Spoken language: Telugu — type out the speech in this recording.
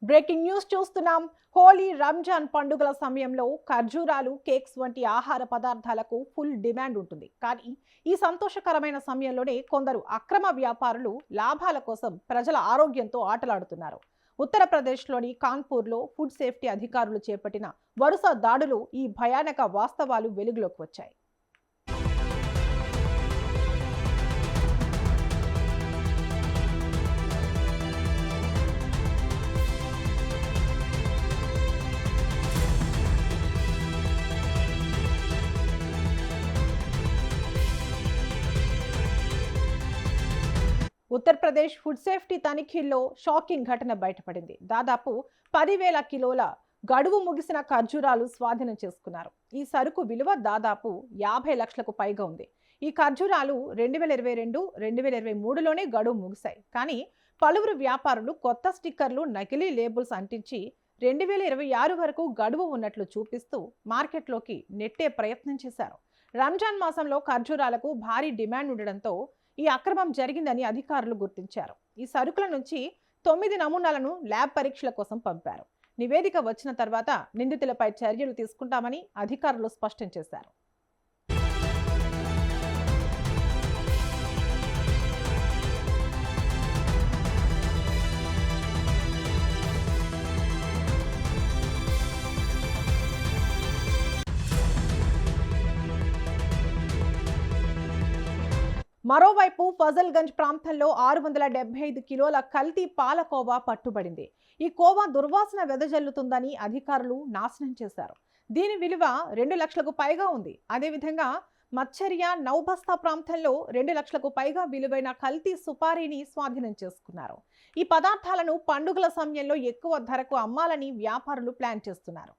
బ్రేకింగ్ న్యూస్ చూస్తున్నాం. హోలీ, రంజాన్ పండుగల సమయంలో ఖర్జూరాలు, కేక్స్ వంటి ఆహార పదార్థాలకు ఫుల్ డిమాండ్ ఉంటుంది. కానీ ఈ సంతోషకరమైన సమయంలోనే కొందరు అక్రమ వ్యాపారులు లాభాల కోసం ప్రజల ఆరోగ్యంతో ఆటలాడుతున్నారు. ఉత్తరప్రదేశ్లోని కాన్పూర్లో ఫుడ్ సేఫ్టీ అధికారులు చేపట్టిన వరుస దాడులు ఈ భయానక వాస్తవాలు వెలుగులోకి వచ్చాయి. ఉత్తరప్రదేశ్ ఫుడ్ సేఫ్టీ తనిఖీల్లో షాకింగ్ ఘటన బయటపడింది. దాదాపు 10,000 కిలోల గడువు ముగిసిన ఖర్జూరాలు స్వాధీనం చేసుకున్నారు. ఈ సరుకు విలువ దాదాపు 50 లక్షలకు పైగా ఉంది. ఈ ఖర్జూరాలు 2022, 2023లోనే గడువు ముగిశాయి. కానీ పలువురు వ్యాపారులు కొత్త స్టిక్కర్లు, నకిలీ లేబుల్స్ అంటించి 2026 వరకు గడువు ఉన్నట్లు చూపిస్తూ మార్కెట్లోకి నెట్టే ప్రయత్నం చేశారు. రంజాన్ మాసంలో ఖర్జూరాలకు భారీ డిమాండ్ ఉండడంతో ఈ అక్రమం జరిగిందని అధికారులు గుర్తించారు. ఈ సరుకుల నుంచి 9 నమూనాలను ల్యాబ్ పరీక్షల కోసం పంపారు. నివేదిక వచ్చిన తర్వాత నిందితులపై చర్యలు తీసుకుంటామని అధికారులు స్పష్టం చేశారు. మరోవైపు ఫజల్గంజ్ ప్రాంతంలో 675 కిలోల కల్తీ పాలకోవా పట్టుబడింది. ఈ కోవా దుర్వాసన వెదజల్లుతుందని అధికారులు నాశనం చేశారు. దీని విలువ 2 లక్షలకు పైగా ఉంది. అదేవిధంగా మచ్చరియా, నౌబస్తా ప్రాంతంలో 2 లక్షలకు పైగా విలువైన కల్తీ సుపారీని స్వాధీనం చేసుకున్నారు. ఈ పదార్థాలను పండుగల సమయంలో ఎక్కువ ధరకు అమ్మాలని వ్యాపారులు ప్లాన్ చేస్తున్నారు.